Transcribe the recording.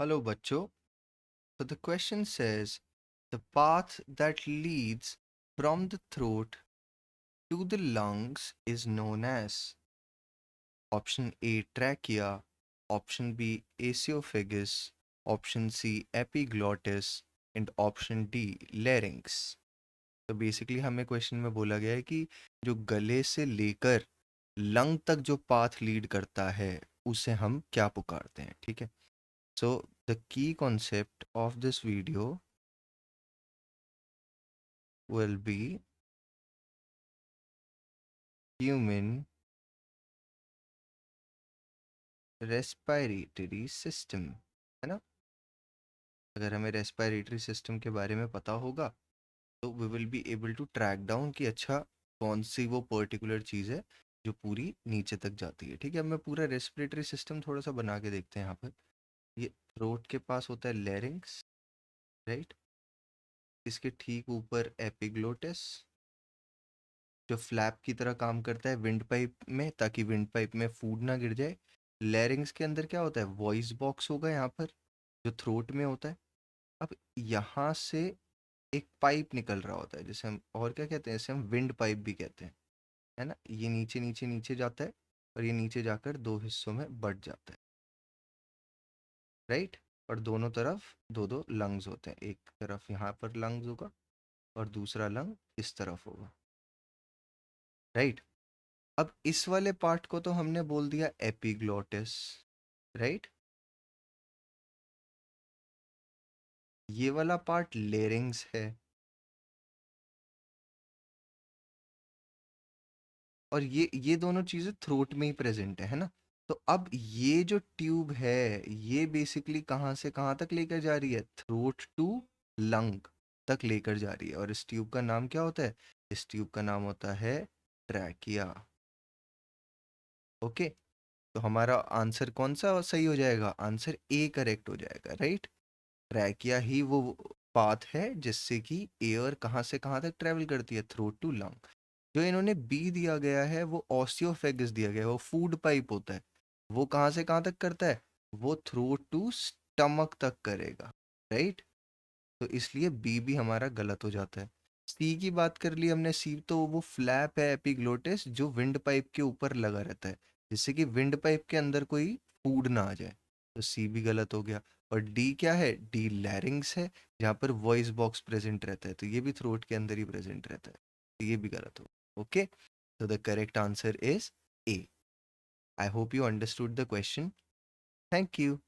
Hello, bachcho. So the question says the path that leads from the throat to the lungs is known as option A trachea, option B esophagus, option C epiglottis and option D larynx. तो basically हमें question में बोला गया है कि जो गले से लेकर लंग तक जो पाथ लीड करता है उसे हम क्या पुकारते हैं, ठीक है। So the key concept of this video will be human respiratory system, है ना। अगर हमें रेस्पिरेटरी सिस्टम के बारे में पता होगा तो we will be able to track down कि अच्छा कौन सी वो पर्टिकुलर चीज़ है जो पूरी नीचे तक जाती है, ठीक है। अब मैं पूरा रेस्पिरेटरी सिस्टम थोड़ा सा बना के देखते हैं यहाँ पर। ये थ्रोट के पास होता है लेरिंग्स, राइट। इसके ठीक ऊपर एपिग्लोटिस जो फ्लैप की तरह काम करता है विंड पाइप में, ताकि विंड पाइप में फूड ना गिर जाए। लैरिंग्स के अंदर क्या होता है, वॉइस बॉक्स होगा यहाँ पर जो थ्रोट में होता है। अब यहाँ से एक पाइप निकल रहा होता है जिसे हम और क्या कहते हैं, इसे हम विंड पाइप भी कहते हैं, है ना। ये नीचे नीचे नीचे जाता है और ये नीचे जाकर दो हिस्सों में बट जाता है, राइट। और दोनों तरफ दो दो लंग्स होते हैं, एक तरफ यहाँ पर लंग्स होगा और दूसरा लंग इस तरफ होगा, राइट। अब इस वाले पार्ट को तो हमने बोल दिया एपिग्लोटिस, राइट। ये वाला पार्ट लेरिंग्स है और ये दोनों चीजें थ्रोट में ही प्रेजेंट है ना। तो अब ये जो ट्यूब है ये बेसिकली कहाँ से कहाँ तक लेकर जा रही है, थ्रोट टू लंग तक लेकर जा रही है। और इस ट्यूब का नाम क्या होता है, इस ट्यूब का नाम होता है ट्रैकिया। ओके, तो हमारा आंसर कौन सा सही हो जाएगा, आंसर ए करेक्ट हो जाएगा, राइट। ट्रैकिया ही वो पाथ है जिससे कि एयर कहाँ से कहाँ तक ट्रेवल करती है, थ्रोट टू लंग। जो इन्होंने बी दिया गया है वो ऑसियोफेगस दिया गया है, वो फूड पाइप होता है। वो कहाँ से कहाँ तक करता है, वो थ्रोट टू स्टमक तक करेगा, राइट। तो इसलिए बी भी हमारा गलत हो जाता है। सी की बात कर ली हमने, सी तो वो फ्लैप है एपिग्लोटिस जो विंड पाइप के ऊपर लगा रहता है जिससे कि विंड पाइप के अंदर कोई फूड ना आ जाए। तो सी भी गलत हो गया। और डी क्या है, डी लैरिंग्स है जहाँ पर वॉइस बॉक्स प्रेजेंट रहता है, तो ये भी थ्रोट के अंदर ही प्रेजेंट रहता है, तो ये भी गलत हो। Okay, so the correct answer is A. I hope you understood the question. Thank you.